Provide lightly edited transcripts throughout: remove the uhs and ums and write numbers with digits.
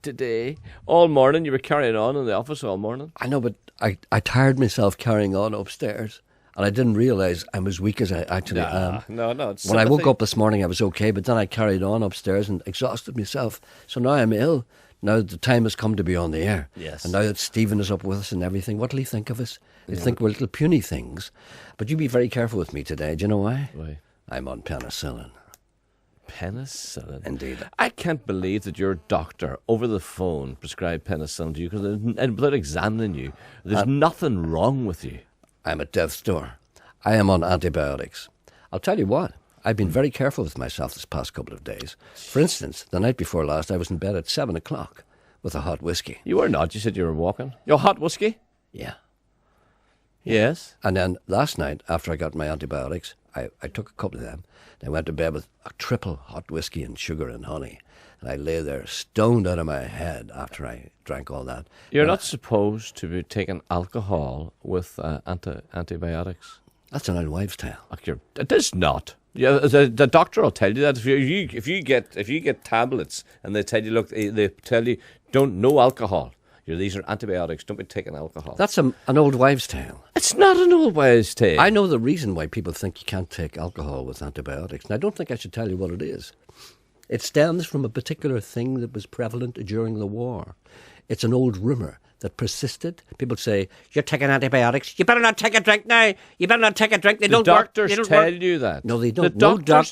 Today, all morning, you were carrying on in the office all morning. I know, but I tired myself carrying on upstairs, and I didn't realise I'm as weak as I actually am. No, it's when I woke up this morning, I was okay, but then I carried on upstairs and exhausted myself. So now I'm ill. Now the time has come to be on the air. Yes. And now that Stephen is up with us and everything, what'll he think of us? He'll think we're little puny things. But you be very careful with me today. Do you know why? Why? I'm on penicillin. Penicillin? Indeed. I can't believe that your doctor, over the phone, prescribed penicillin to you, because without examining you, there's nothing wrong with you. I'm at death's door. I am on antibiotics. I'll tell you what, I've been very careful with myself this past couple of days. For instance, the night before last, I was in bed at 7 o'clock with a hot whiskey. You were not. You said you were walking. Your hot whiskey? Yeah. Yes. And then last night, after I got my antibiotics, I took a couple of them. I went to bed with a triple hot whiskey and sugar and honey. And I lay there stoned out of my head after I drank all that. You're not supposed to be taking alcohol with antibiotics. That's an old wives' tale. It is not. Yeah, the doctor will tell you that if you get tablets and they tell you, look, they tell you no alcohol. These are antibiotics. Don't be taking alcohol. That's an old wives' tale. It's not an old wives' tale. I know the reason why people think you can't take alcohol with antibiotics, and I don't think I should tell you what it is. It stems from a particular thing that was prevalent during the war. It's an old rumour that persisted. People say, you're taking antibiotics. You better not take a drink now. You better not take a drink. They don't work. The doctors tell you that. No, they don't.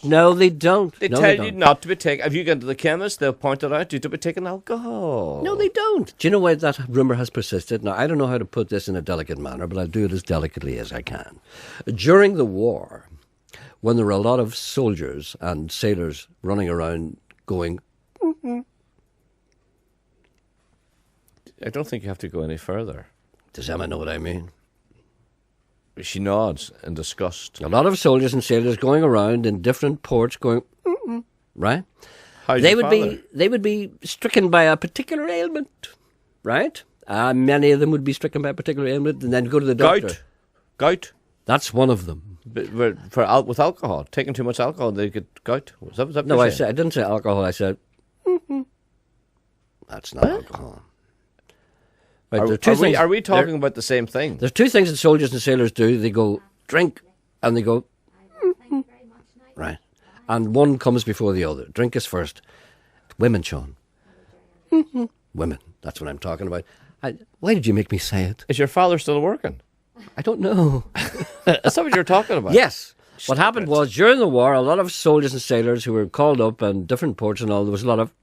No, they don't. They tell you not to be taking. If you go to the chemist, they'll point it out. You don't be taking alcohol. No, they don't. Do you know why that rumour has persisted? Now, I don't know how to put this in a delicate manner, but I'll do it as delicately as I can. During the war, when there were a lot of soldiers and sailors running around going, I don't think you have to go any further. Does Emma know what I mean? She nods in disgust. A lot of soldiers and sailors going around in different ports going, right? They would be stricken by a particular ailment, right? Many of them would be stricken by a particular ailment and then go to the doctor. Gout. That's one of them. But with alcohol, taking too much alcohol, they get gout. Was that no, I didn't say alcohol. I said, that's not alcohol. Right, are we talking about the same thing? There's two things that soldiers and sailors do. They go drink and they go right. And one comes before the other. Drink is first. Women, Sean. Women. That's what I'm talking about. Why did you make me say it? Is your father still working? I don't know. That's not what you're talking about. Yes. What happened was during the war, a lot of soldiers and sailors who were called up and different ports and all, there was a lot of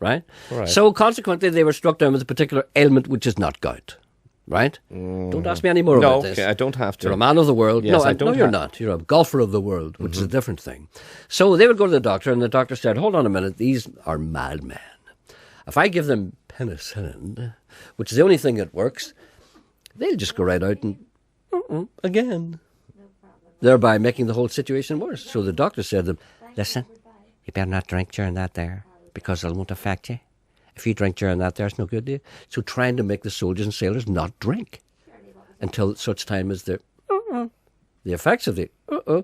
right? So consequently, they were struck down with a particular ailment which is not gout, right? Don't ask me any more about this. No, okay, I don't have to. You're a man of the world. Yes, no, you're not. You're a golfer of the world, which is a different thing. So they would go to the doctor, and the doctor said, hold on a minute, these are madmen. If I give them penicillin, which is the only thing that works, they'll just go right out and again, thereby making the whole situation worse. So the doctor said to them, listen, you better not drink during that there, because it won't affect you. If you drink during that, there's no good to you. So trying to make the soldiers and sailors not drink until such time as the effects of the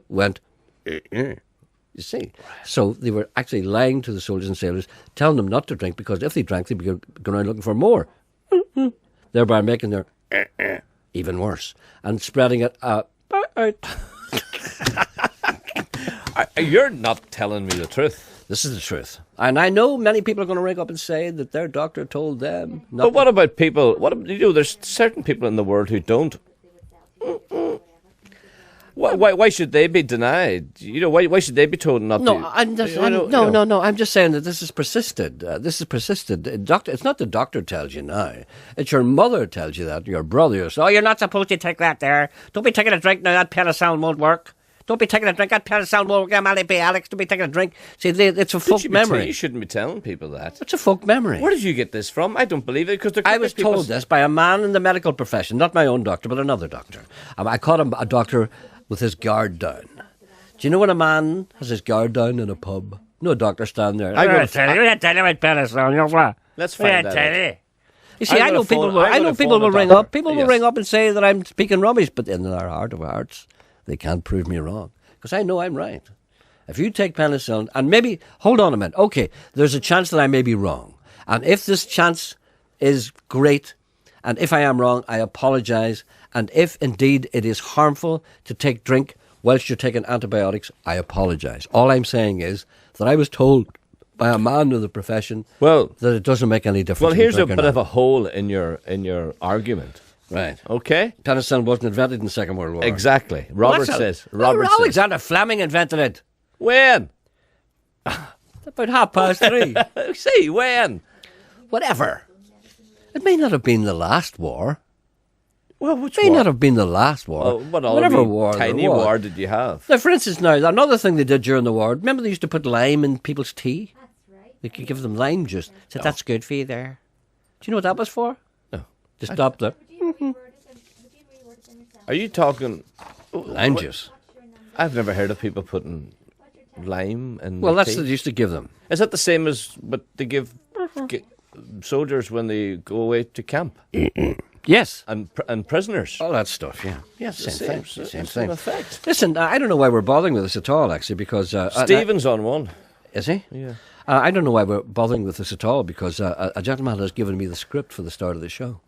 went, you see. So they were actually lying to the soldiers and sailors, telling them not to drink, because if they drank, they'd be going around looking for more, thereby making their even worse and spreading it out. You're not telling me the truth. This is the truth. And I know many people are going to wake up and say that their doctor told them. But what about people? There's certain people in the world who don't. Why should they be denied? Why should they be told not to? No. I'm just saying that this has persisted. It's not the doctor tells you now. It's your mother tells you that. Your brother. Oh, you're not supposed to take that there. Don't be taking a drink now. That penicillin won't work. Don't be taking a drink. That penicillin won't work. Alex, don't be taking a drink. See, it's a folk memory. You shouldn't be telling people that. It's a folk memory. Where did you get this from? I don't believe it, because I was told this by a man in the medical profession, not my own doctor, but another doctor. I caught a doctor with his guard down. Do you know when a man has his guard down in a pub? No, a doctor standing there. I'm going to tell you about penicillin. Let's find out. You see, I know people will ring up. People will ring up and say that I'm speaking rubbish, but in their heart of hearts, they can't prove me wrong, because I know I'm right. If you take penicillin, and maybe, hold on a minute, okay, there's a chance that I may be wrong. And if this chance is great, and if I am wrong, I apologise. And if indeed it is harmful to take drink whilst you're taking antibiotics, I apologise. All I'm saying is that I was told by a man of the profession that it doesn't make any difference. Well, here's a bit of a hole in your argument. Right. Okay. Penicillin wasn't invented in the Second World War. Exactly. Robert says. Alexander Fleming invented it. When? About 3:30. See, when? Whatever. It may not have been the last war. Well, which may war? not have been the last war. Whatever war tiny war did you have? Now, for instance, now, another thing they did during the war, remember they used to put lime in people's tea? That's right. They could give them lime juice. Said, that's good for you there. Do you know what that was for? No. To stop the... Are you talking... lime juice. I've never heard of people putting lime in Well, that's tea. what they used to give them. Is that the same as what they give soldiers when they go away to camp? Yes. And prisoners. All that stuff, yeah. Yeah, same thing. Same thing. Effect. Listen, I don't know why we're bothering with this at all, actually, because... Stephen's on one. Is he? Yeah. I don't know why we're bothering with this at all, because a gentleman has given me the script for the start of the show.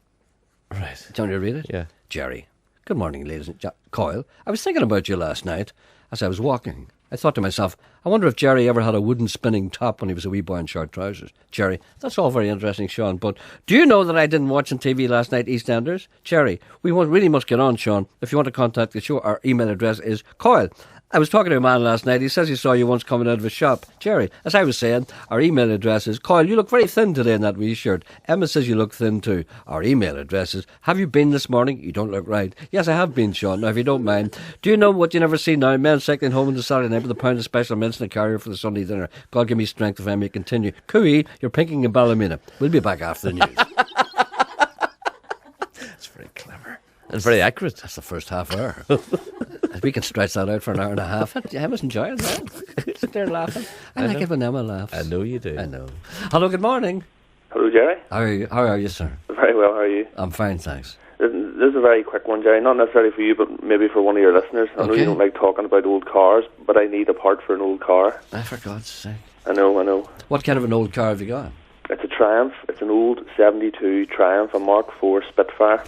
Right. Do you want me to read it? Yeah. Gerry. Good morning, ladies and Coyle. I was thinking about you last night as I was walking. I thought to myself, I wonder if Gerry ever had a wooden spinning top when he was a wee boy in short trousers. Gerry, that's all very interesting, Sean, but do you know that I didn't watch on TV last night, EastEnders? Gerry, we really must get on, Sean. If you want to contact the show, our email address is Coyle. I was talking to a man last night. He says he saw you once coming out of a shop. Gerry, as I was saying, our email address is Coyle, you look very thin today in that wee shirt. Emma says you look thin too. Our email address is have you been this morning? You don't look right. Yes, I have been, Sean. Now, if you don't mind, do you know what you never see now? Men cycling home on the Saturday night with a pound of special mints and a carrier for the Sunday dinner. God give me strength if I may continue. Cooey, you're pinking in Ballymena. We'll be back after the news. That's very clever. And very accurate. That's the first half hour. We can stretch that out for an hour and a half. I was enjoying that. Sit there laughing. I like it when Emma laughs. I know you do. I know. Hello, good morning. Hello, Gerry. How are you, sir? Very well, how are you? I'm fine, thanks. This is a very quick one, Gerry. Not necessarily for you, but maybe for one of your listeners. I know you don't like talking about old cars, but I need a part for an old car. For God's sake. I know. What kind of an old car have you got? It's a Triumph. It's an old 72 Triumph, a Mark IV Spitfire.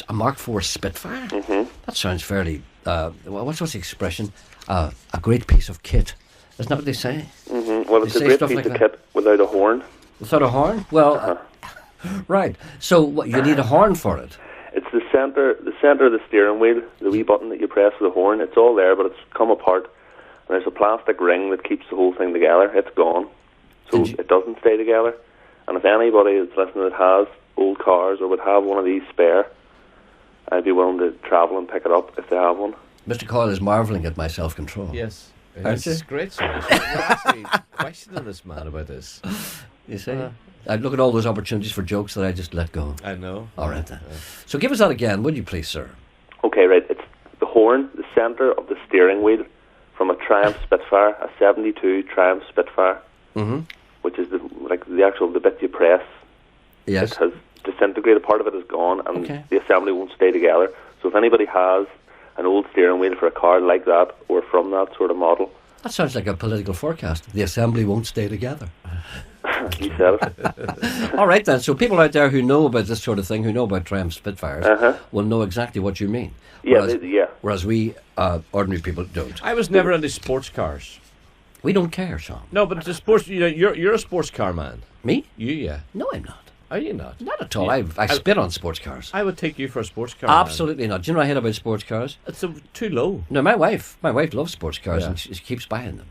A Mark IV Spitfire? Mm-hmm. That sounds fairly... what's the expression? A great piece of kit. Isn't that what they say? Mm-hmm. Well, it's a great piece of kit without a horn. Without a horn? Well, right. So what, you need a horn for it? It's the centre of the steering wheel, the wee button that you press for the horn. It's all there, but it's come apart. And there's a plastic ring that keeps the whole thing together. It's gone. So it doesn't stay together. And if anybody that's listening that has old cars or would have one of these spare, I'd be willing to travel and pick it up if they have one. Mr. Coyle is marvelling at my self-control. Yes. Aren't It's great, sir. You're actually questioning this man about this. You see? I look at all those opportunities for jokes that I just let go. I know. All right, then. So give us that again, would you please, sir? Okay, right. It's the horn, the centre of the steering wheel from a Triumph Spitfire, a 72 Triumph Spitfire, which is the bit you press. Yes. It has disintegrated. Part of it is gone, and the assembly won't stay together. So if anybody has an old steering wheel for a car like that, or from that sort of model... That sounds like a political forecast. The assembly won't stay together. You said it. All right, then. So people out there who know about this sort of thing, who know about Triumph Spitfires, will know exactly what you mean. Whereas we ordinary people don't. I was never into sports cars. We don't care, Sean. No, but the sports... You're a sports car man. Me? You, yeah. No, I'm not. Are you not? Not at all. I spit on sports cars. I would take you for a sports car. Absolutely not. Do you know what I hate about sports cars? It's too low. No, my wife loves sports cars and she keeps buying them,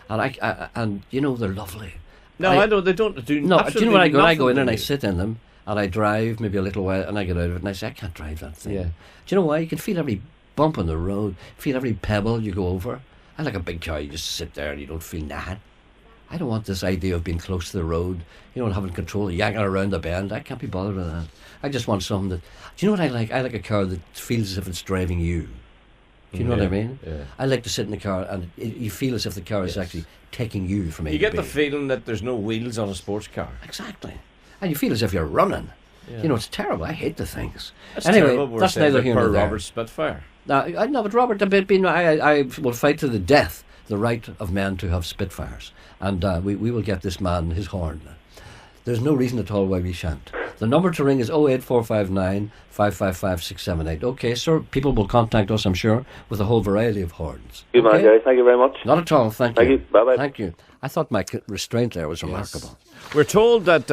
and you know they're lovely. No, I know they don't do. No, do you know what I go? I go in and I sit in them and I drive maybe a little while and I get out of it and I say I can't drive that thing. Yeah. Do you know why? You can feel every bump on the road, feel every pebble you go over. I like a big car. You just sit there and you don't feel nothing. I don't want this idea of being close to the road, having control, yanking around the bend. I can't be bothered with that. I just want something that... Do you know what I like? I like a car that feels as if it's driving you. Do you know what I mean? Yeah. I like to sit in the car and you feel as if the car is actually taking you from A to B. You get the feeling that there's no wheels on a sports car. Exactly. And you feel as if you're running. Yeah. It's terrible. I hate the things. That's anyway, terrible. That's neither here nor there. Robert Spitfire. No, but Robert, I will fight to the death the right of men to have Spitfires. And we will get this man his horn. There's no reason at all why we shan't. The number to ring is 08459 555 678. Okay, sir, people will contact us, I'm sure, with a whole variety of horns. Good man, Gerry. Thank you very much. Not at all, thank you. Thank you. Bye-bye. Thank you. I thought my restraint there was remarkable. We're told that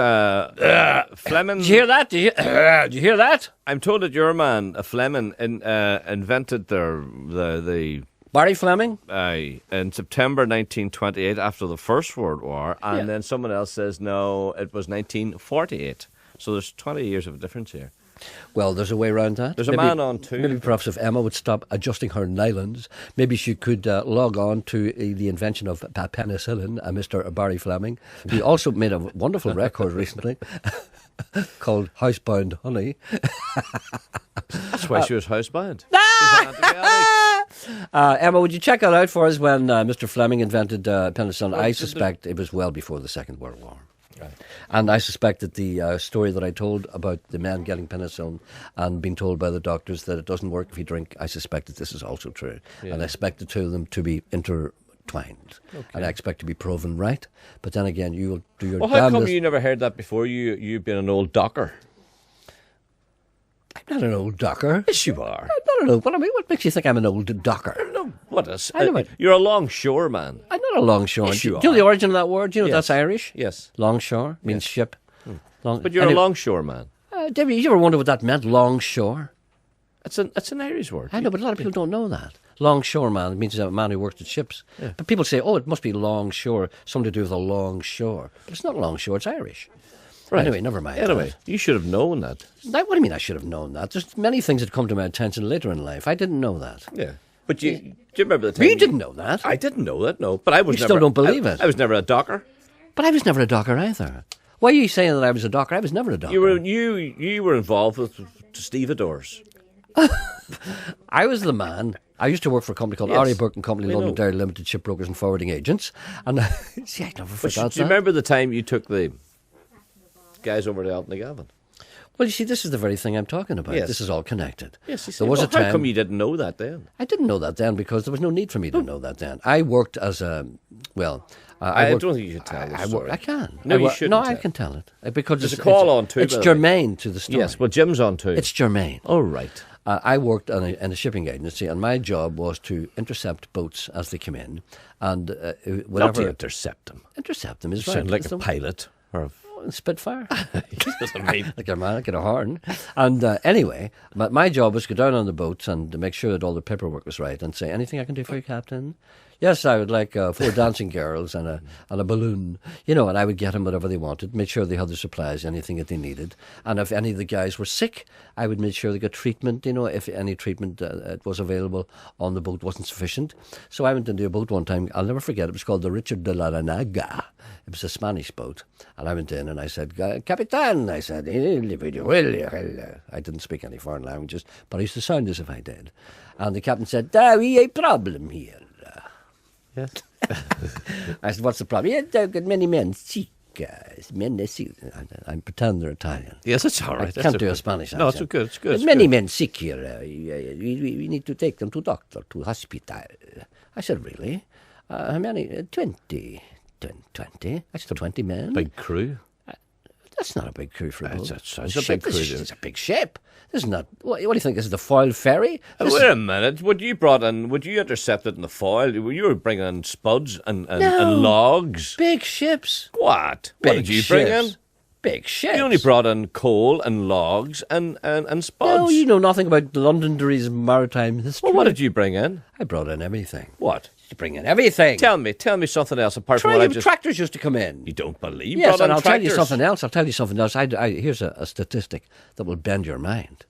Fleming... Did you hear that? Did you hear that? I'm told that your man, Fleming, invented the Barry Fleming? in September 1928 after the First World War, and then someone else says, no, it was 1948. So there's 20 years of difference here. Well, there's a way around that. There's a man on too. Maybe perhaps if Emma would stop adjusting her nylons, maybe she could log on to the invention of penicillin, Mr. Barry Fleming. He also made a wonderful record recently called Housebound Honey. That's why she was housebound. Emma, would you check that out for us when Mr. Fleming invented penicillin? I suspect it was well before the Second World War. Right. And I suspect that the story that I told about the men getting penicillin and being told by the doctors that it doesn't work if you drink, I suspect that this is also true. Yeah. And I expect the two of them to be intertwined. Okay. And I expect to be proven right. But then again, you will do your damnedest. Well, how come you never heard that before? You've been an old docker. I'm not an old docker. Yes, you are. I'm not an old... What makes you think I'm an old docker? No, what is... I know you're a longshore man. I'm not a longshore. Yes, you do you know the origin of that word? Do you know that's Irish? Yes. Longshore means ship. But you're a longshore man. Debbie, you ever wonder what that meant, longshore? It's an Irish word. I know, but a lot of people don't know that. Longshoreman means a man who works at ships. Yeah. But people say, oh, it must be longshore, something to do with a long shore. But it's not longshore, it's Irish. Right. Anyway, never mind. Anyway, you should have known that. What do you mean I should have known that? There's many things that come to my attention later in life. I didn't know that. Yeah. But do you remember the time? You didn't know that. I didn't know that, no. But I was You still don't believe it. I was never a docker. But I was never a docker either. Why are you saying that I was a docker? I was never a docker. You were involved with stevedores. I was the man. I used to work for a company called Ari Burke and Company, London Dairy Limited, shipbrokers and forwarding agents. And see, I never forgot that. Do you remember the time you took the guys over to Altnagavin? Well, you see, this is the very thing I'm talking about. Yes. This is all connected. Yes, you see. There was a time. How come you didn't know that then? I didn't know that then because there was no need for me to know that then. I worked as a, I don't think you should tell the story. I can. No, you shouldn't. No, I can tell it. Because there's a call on too. It's germane to the story. Yes, well, Jim's on too. It's germane. Oh, right. I worked in a shipping agency, and my job was to intercept boats as they come in. And whatever. Not to intercept them. Intercept them is right. Sound like a pilot or a Spitfire. Like a man, like a horn. And anyway, my job was to go down on the boats and to make sure that all the paperwork was right and say, anything I can do for you, Captain? Yes, I would like 4 dancing girls and a balloon, and I would get them whatever they wanted, make sure they had the supplies, anything that they needed. And if any of the guys were sick, I would make sure they got treatment, if any treatment was available on the boat wasn't sufficient. So I went into a boat one time, I'll never forget, it was called the Richard de la Renaga. It was a Spanish boat. And I went in and I said, Capitan, I said, I didn't speak any foreign languages, but I used to sound as if I did. And the captain said, we have a problem here. Yes. I said, what's the problem? Yeah, there are many men sick. Men are sick. I pretend they're Italian. Yes, it's all right. I can't do a Spanish accent. No, it's good. It's good. There's many men sick here. We need to take them to doctor, to hospital. I said, really? How many? 20. 20. I said, 20 men. Big crew. That's not a big crew for a boat. It's a big crew. It's a big ship. This is not. What do you think? This is the foil ferry? Wait a minute. Would you intercept it in the foil? You were bringing in spuds and logs. Big ships. What? Big what did you bring in? Big ships. You only brought in coal and logs and spuds. No, you know nothing about Londonderry's maritime history. Well, what did you bring in? I brought in everything. What? You bring in everything. Tell me something else apart from what I just... Tractors used to come in. You don't believe? Yes, and I'll tractors. tell you something else. Here's a statistic that will bend your mind.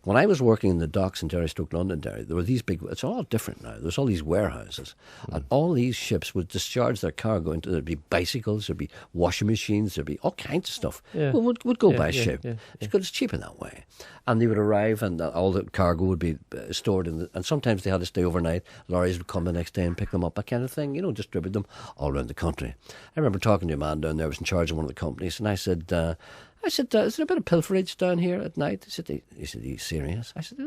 When I was working in the docks in Gerry, Stoke Londonderry, there were these big... It's all different now. There's all these warehouses. And all these ships would discharge their cargo into... There'd be bicycles, there'd be washing machines, there'd be all kinds of stuff. Yeah. Would go by ship. Because it's cheaper that way. And they would arrive and all the cargo would be stored in and sometimes they had to stay overnight. Lorries would come the next day and pick them up, that kind of thing. Distribute them all around the country. I remember talking to a man down there who was in charge of one of the companies, and I said, is there a bit of pilferage down here at night? He said, are you serious? I said,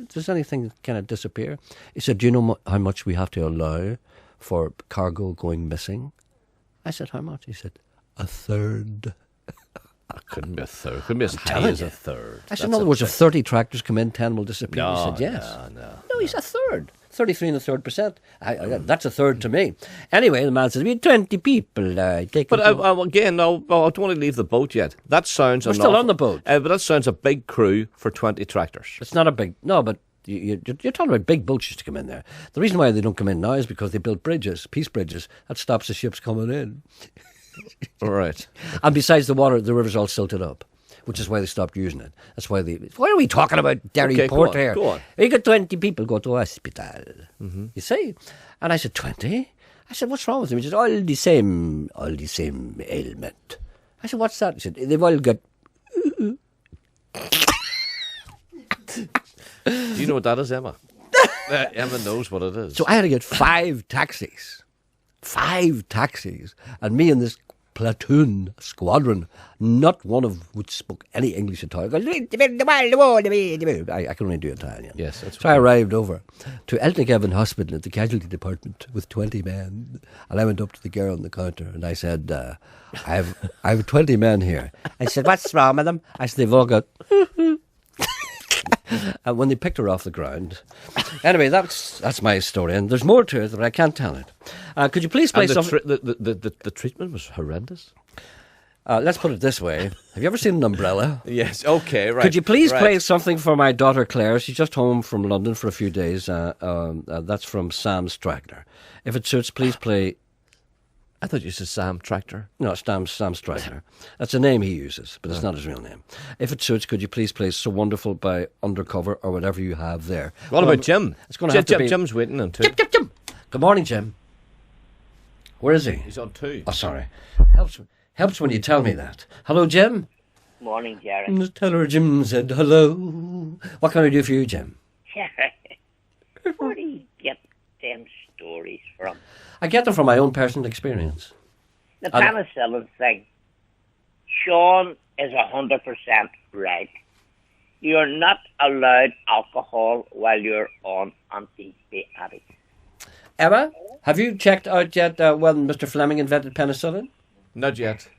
does anything kind of disappear? He said, do you know how much we have to allow for cargo going missing. I said, how much? He said, a third. It couldn't be a third. It couldn't be as high as a third. I said, in other words, if 30 tractors come in, 10 will disappear. No, He said, yes. No, He's a third. 33 and a third percent. That's a third to me. Anyway, the man says, we had 20 people. But again, no, I don't want to leave the boat yet. That sounds... We're still on the boat. But that sounds a big crew for 20 tractors. It's not a big... No, but you're talking about big boats used to come in there. The reason why they don't come in now is because they built bridges, peace bridges. That stops the ships coming in. All right. And besides, the river's all silted up, which is why they stopped using it. That's why they... Why are we talking about Derry Port here? Go on. We got 20 people go to hospital. Mm-hmm. You see? And I said, 20? I said, what's wrong with them? He said, all the same ailment. I said, what's that? He said, they've all got... Do you know what that is, Emma? Emma knows what it is. So I had to get 5 taxis. 5 taxis. And me and this squadron, not one of which spoke any English at all. I can only do Italian. Yes, that's so I arrived over to Eltnickhaven Hospital at the casualty department with 20 men. And I went up to the girl on the counter and I said, I have 20 men here. I said, what's wrong with them? I said, they've all got... And when they picked her off the ground. Anyway, that's my story, and there's more to it, but I can't tell it. Could you please play something? The treatment was horrendous. Let's put it this way. Have you ever seen an umbrella? Yes, okay, right. Could you please play something for my daughter Claire? She's just home from London for a few days. That's from Sam Stragner. If it suits, please play... I thought you said Sam Tractor. No, it's Sam Stragner. That's a name he uses, but it's not his real name. If it suits, could you please play So Wonderful by Undercover or whatever you have there? What about Jim? It's going to have to be... Jim's waiting on 2. Jim. Good morning, Jim. Where is he? He's on 2. Oh, sorry. Helps when you tell me that. Hello, Jim. Morning, Gerry. Tell her Jim said hello. What can I do for you, Jim? Where do you get them stories from? I get them from my own personal experience. The penicillin thing. Sean is 100% right. You're not allowed alcohol while you're on antibiotics. Emma, have you checked out yet when Mr. Fleming invented penicillin? Not yet.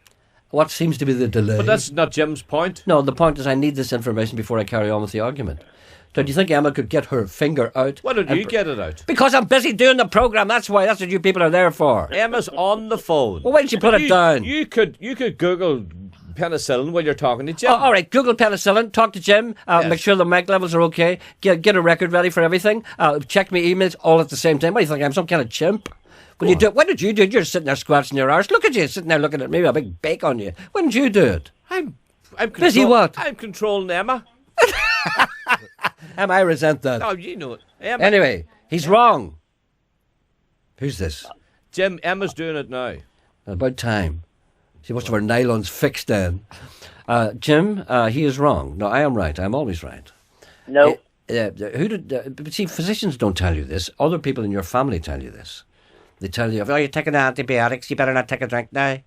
What seems to be the delay? But that's not Jim's point. No, the point is I need this information before I carry on with the argument. Don't you think Emma could get her finger out? Why don't you get it out? Because I'm busy doing the programme, that's why. That's what you people are there for. Emma's on the phone. Well, why don't you put it down? You could Google penicillin while you're talking to Jim. Oh, all right, Google penicillin, talk to Jim, Yes. make sure the mic levels are okay, get a record ready for everything, check my emails all at the same time. What do you think, I'm some kind of chimp? What did you do? You're sitting there scratching your arse. Look at you, sitting there looking at me with a big bake on you. Why didn't you do it? I'm busy what? I'm controlling Emma. I resent that. Oh, you know it. Emma. Anyway, he's wrong. Who's this? Jim, Emma's doing it now. About time. She must have her nylons fixed then. Jim, he is wrong. No, I am right. I'm always right. No. But see, physicians don't tell you this. Other people in your family tell you this. They tell you, oh, you're taking antibiotics, you better not take a drink now.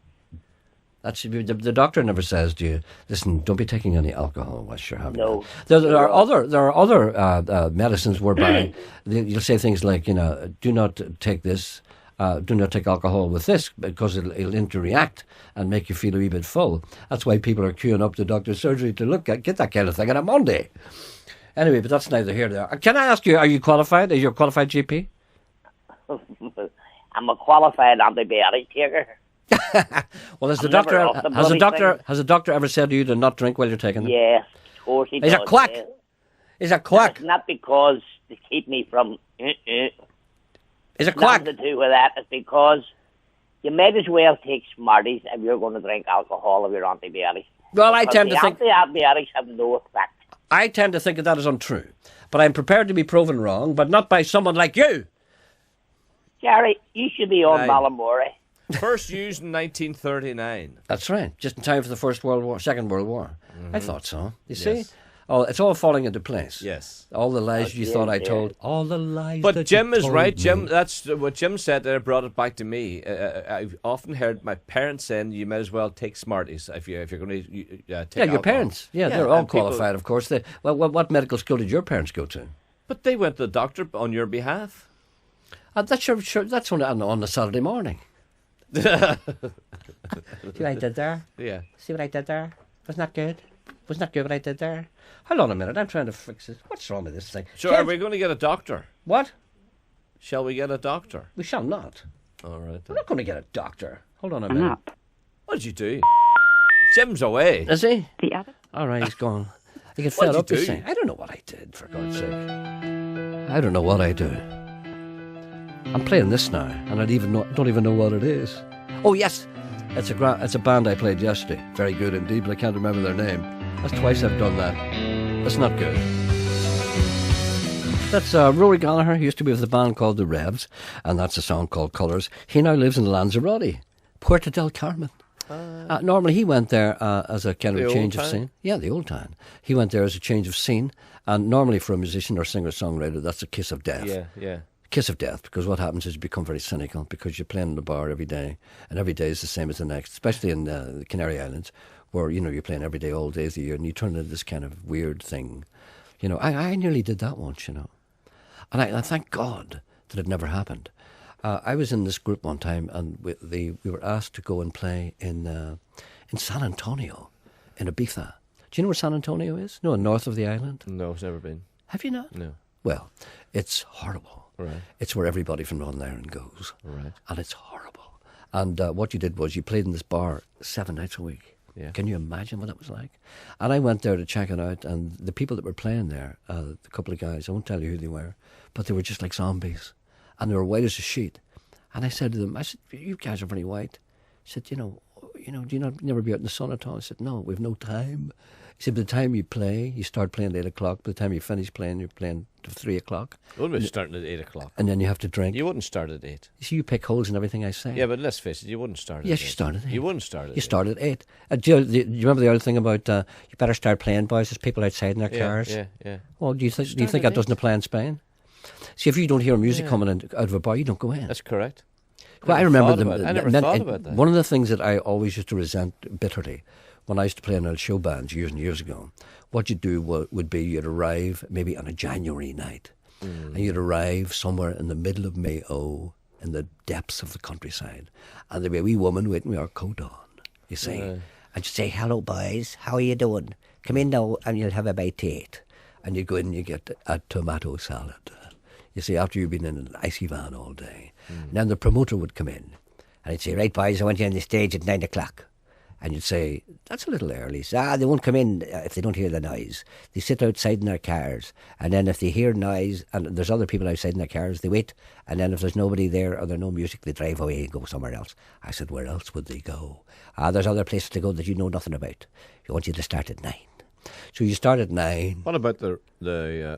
The doctor never says to you, listen, don't be taking any alcohol whilst you're having No. that. There are other medicines whereby you'll say things like, do not take this, do not take alcohol with this because it'll interact and make you feel a wee bit full. That's why people are queuing up to doctor's surgery to get that kind of thing on a Monday. Anyway, but that's neither here nor there. Can I ask you, are you qualified? Are you a qualified GP? I'm a qualified antibiotic taker. Well, has the doctor ever said to you to not drink while you're taking them? Yes, of course he does. He's a quack. Yes. He's a quack. It's not because to keep me from... He's a quack. Nothing to do with that. It's because you might as well take Smarties if you're going to drink alcohol if you're on antibiotics. Well, I tend to think... Antibiotics have no effect. I tend to think that is untrue. But I'm prepared to be proven wrong, but not by someone like you. Gerry, you should be on Aye. Malamore. First used in 1939. That's right. Just in time for the Second World War. I thought so. You see? Oh, it's all falling into place. Yes. All the lies you thought I told. All the lies But that Jim you is told right. me. Jim, that's what Jim said there, brought it back to me. I've often heard my parents saying you might as well take Smarties if you're going to take Yeah, your alcohol. parents. Yeah, they're all and people- qualified, of course. What medical school did your parents go to? But they went to the doctor on your behalf. That's that's on a Saturday morning. See what I did there? Yeah. See what I did there? Wasn't that good? Wasn't that good what I did there? Hold on a minute, I'm trying to fix it. What's wrong with this thing? So are we going to get a doctor? What? Shall we get a doctor? We shall not. All right. We're not going to get a doctor. Hold on a minute. What did you do? Jim's away. Is he? The other. All right, he's gone. He get What fed did up you with do? saying, I don't know what I did, for God's sake. I don't know what I do. I'm playing this now, and don't even know what it is. Oh, yes. It's a band I played yesterday. Very good indeed, but I can't remember their name. That's twice I've done that. That's not good. That's Rory Gallagher. He used to be with a band called The Revs, and that's a song called Colours. He now lives in Lanzarote, Puerto del Carmen. Normally he went there as a kind of The change old of town? scene. Yeah, the old town. He went there as a change of scene, and normally for a musician or singer-songwriter, that's a kiss of death. Yeah. Kiss of death, because what happens is you become very cynical because you're playing in the bar every day, and every day is the same as the next, especially in the Canary Islands, where, you're playing every day, all days of the year, and you turn into this kind of weird thing. I nearly did that once, And I thank God that it never happened. I was in this group one time, and we were asked to go and play in San Antonio, in Ibiza. Do you know where San Antonio is? No, north of the island. No, it's never been. Have you not? No. Well, it's horrible. Right. It's where everybody from Northern Ireland goes. Right. And it's horrible. And what you did was you played in this bar 7 nights a week. Yeah. Can you imagine what it was like? And I went there to check it out, and the people that were playing there, the couple of guys, I won't tell you who they were, but they were just like zombies. And they were white as a sheet. And I said to them, you guys are very white. He said, do you never be out in the sun at all? I said, no, we've no time. He said, by the time you play, you start playing at 8 o'clock. By the time you finish playing, you're playing to 3 o'clock. I wouldn't be starting at 8 o'clock. And then you have to drink. You wouldn't start at 8. You see, you pick holes in everything I say. Yeah, but let's face it, you wouldn't start at 8. Yes, you started at 8. You wouldn't start at 8. You started at 8. Do you remember the other thing about you better start playing, boys? There's people outside in their cars. Yeah. Well, do you think Start that at doesn't apply in Spain? See, if you don't hear music coming out of a bar, you don't go in. That's correct. Well, I remember I never thought about that. One of the things that I always used to resent bitterly when I used to play in old show bands years and years ago, what you'd do would be you'd arrive maybe on a January night, and you'd arrive somewhere in the middle of Mayo, in the depths of the countryside, and there'd be a wee woman waiting with her coat on, you see, and she'd say, "Hello, boys, how are you doing? Come in now, and you'll have a bite to eat." And you go in and you get a tomato salad. You see, after you've been in an icy van all day. And then the promoter would come in and he'd say, "Right, boys, I want you on the stage at 9 o'clock. And you'd say, "That's a little early." So, they won't come in if they don't hear the noise. They sit outside in their cars. And then if they hear noise and there's other people outside in their cars, they wait. And then if there's nobody there or there's no music, they drive away and go somewhere else. I said, "Where else would they go?" There's other places to go that you know nothing about. We want you to start at 9. So you start at 9. What about the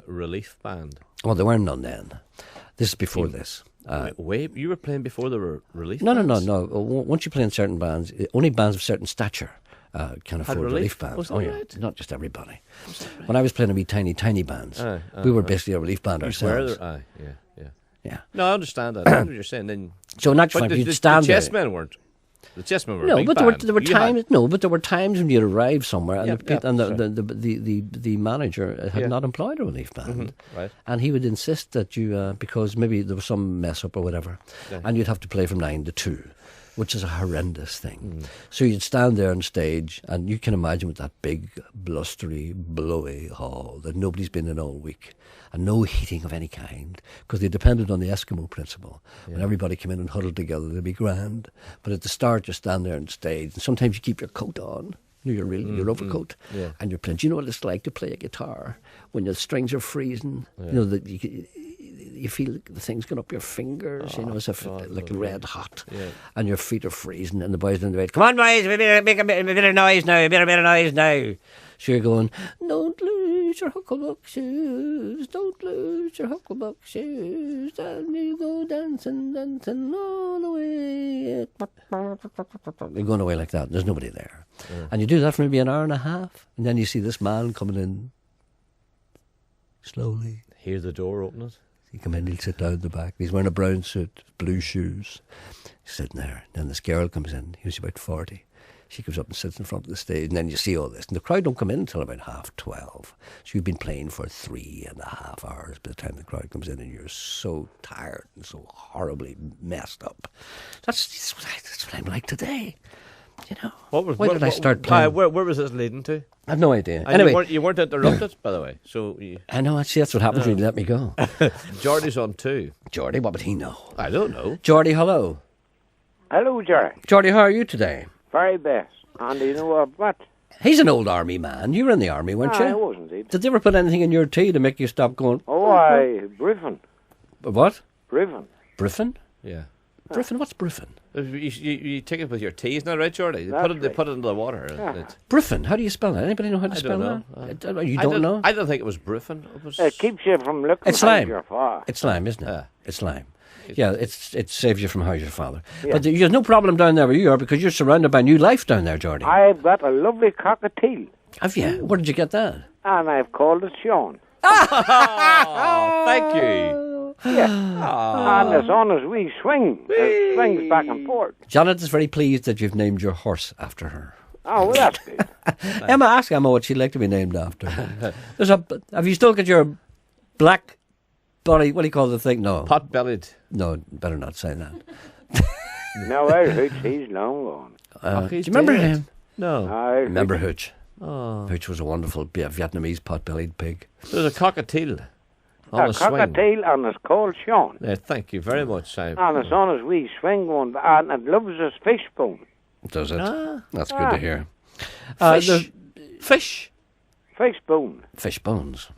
relief band? Well, there weren't none then. This is before this. You were playing before there were relief No. bands? Once you play in certain bands, only bands of certain stature can afford relief bands. Was that right? Not just everybody. When I was playing in wee tiny bands, we were basically a relief band ourselves. Yeah. No, I understand that. I know what you're saying. Then, So naturally, but you'd stand the there. chessmen weren't. The chessmen were a No, big but band. there were times. No, but there were times when you'd arrive somewhere, and, the manager had Yeah. not employed a relief band, Right. and he would insist that you because maybe there was some mess up or whatever, and you'd have to play from 9 to 2, which is a horrendous thing. So you'd stand there on stage, and you can imagine with that big, blustery, blowy hall that nobody's been in all week, and no heating of any kind, because they depended on the Eskimo principle. When everybody came in and huddled together, they'd be grand. But at the start, you stand there on stage, and sometimes you keep your coat on, your overcoat, and you're playing. Do you know what it's like to play a guitar when the strings are freezing? You know that you feel the things going up your fingers, as if like red hot, and your feet are freezing, and the boys in the bed, "Come on, boys, we better make a bit of noise now, a bit of noise now." So you're going, "Don't lose your hucklebuck shoes, don't lose your hucklebuck shoes, and you go dancing all the way." You're going away like that. There's nobody there. And you do that for maybe an hour and a half, and then you see this man coming in slowly. Hear the door open it. He come in, he'll sit down at the back. He's wearing a brown suit, blue shoes. He's sitting there. Then this girl comes in. He was about 40. She comes up and sits in front of the stage, and then you see all this. And the crowd don't come in until about 12:30. So you've been playing for 3.5 hours by the time the crowd comes in, and you're so tired and so horribly messed up. That's what I'm like today. You know, why did I start playing? Where was this leading to? I have no idea. And Anyway, you weren't interrupted, by the way. So I know. Actually, that's what happens when you let me go. Geordie's on too. Geordie, what would he know? I don't know. Geordie, hello. Hello, Gerry. Geordie, how are you today? Very best. And you know what? He's an old army man. You were in the army, weren't you? I was indeed. Did they ever put anything in your tea to make you stop going? Oh, Briffin. What? Briffin. Briffin? Yeah. Briffin? What's Briffin? You take it with your tea, isn't that right, Geordie? They put it into the water. Yeah. Briffin? How do you spell that? Anybody know how to spell that? You don't know? I don't think it was Briffin. It keeps you from looking It's lime. your father. It's lime, isn't it? Yeah. It's lime. Yeah, it saves you from how's your father. Yeah. But there's no problem down there where you are because you're surrounded by new life down there, Geordie. I've got a lovely cockatiel, Have you? Where did you get that? and I've called it Sean. Oh, thank you. Yeah. And it's on his wee swing. It swings back and forth. Janet is very pleased that you've named your horse after her. Oh, well, that's good. Emma, ask Emma what she'd like to be named after. Have you still got your black body, what do you call the thing? No. Pot-bellied. No, better not say that. No, Hooch, he's long gone. Do you remember him? No. Remember Hooch? Oh. Hooch was a wonderful Vietnamese pot-bellied pig. There's a cockatiel on A a swing. cockatiel, and it's called Sean. Yeah, thank you very much, Simon. And it's on his wee swing one, and it loves his fishbone. Does it? Ah. That's good to hear. Fish. Fishbone. Fish bones.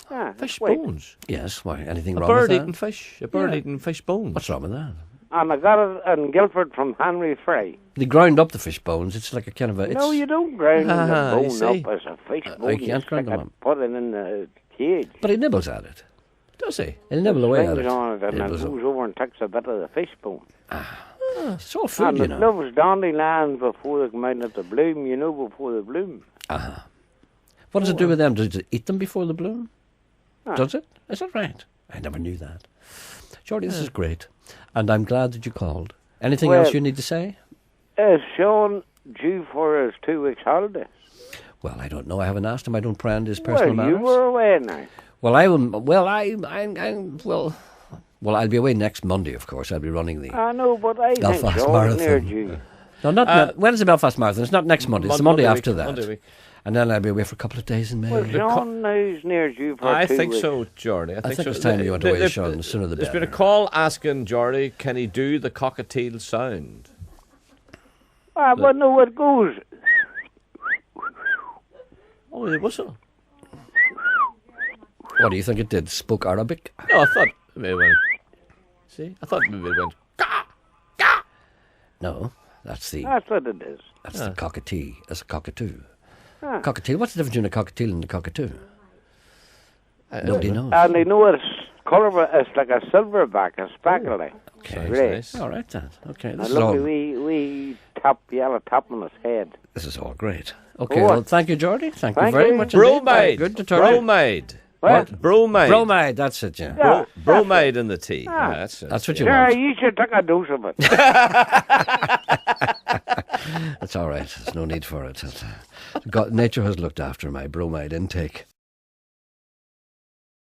Yeah, Fish wait. bones. Yes, why? Anything A wrong with bird that? eating fish. A bird eating fish bones. What's wrong with that? And I got it in Guildford from Henry Frey. They ground up the fish bones. It's like a kind of a... No, you don't grind the you bone see. up as a fish bone. you can't grind stick them it, up. Put it in the cage. But he nibbles at it. Does he? He'll nibble away at Swings it. on it, and it Nibbles goes over and takes a bit of the fish bone. It's all food, And you it know. loves dandelions before they come out of the bloom, you know, before they bloom. What does it do with them? Does it eat them before the bloom? Does it? Is that right? I never knew that. Geordie, this is great. And I'm glad that you called. Anything Well- else you need to say? Is Sean due for his 2 weeks holiday? Well, I don't know. I haven't asked him. I don't pry into his personal Well, you matters. were away now. Well, I will. Well, I'll be away next Monday, of course. I'll be running the. I know, but I think Belfast Sean's Marathon. near due. No, not when is the Belfast Marathon? It's not next Monday. It's the Monday Monday after week, that. Monday week. And then I'll be away for a couple of days in May. Well, Sean is near due for I 2 think weeks. so, Geordie. I think so. it's time you went away, Sean. The sooner the There's been a better. call asking Geordie, can he do the cockatiel sound? But no, it goes. Oh, the whistle. What do you think it did? Spoke Arabic? No, I thought maybe it went. See? I thought maybe it went. No, that's the That's what it is. the cockatoo. That's a cockatoo. Ah. Cockatiel. What's the difference between a cockatiel and a cockatoo? Nobody knows. And I know it's colour, it's like a silverback, a speckly. Okay. Great. Nice. All right, then. Okay, A this is all. lovely wee top, yellow top on his head. This is all great. Okay, Go on. well, thank you, Geordie. Thank you Thank very you. much indeed. Bromide. Good to talk. Bromide. What? Bromide. Bromide, that's it, yeah. Yeah. Bromide in the tea. Yeah, that's it. That's what you Sure, want. you should take a dose of it. That's all right. There's no need for it. Nature has looked after my bromide intake.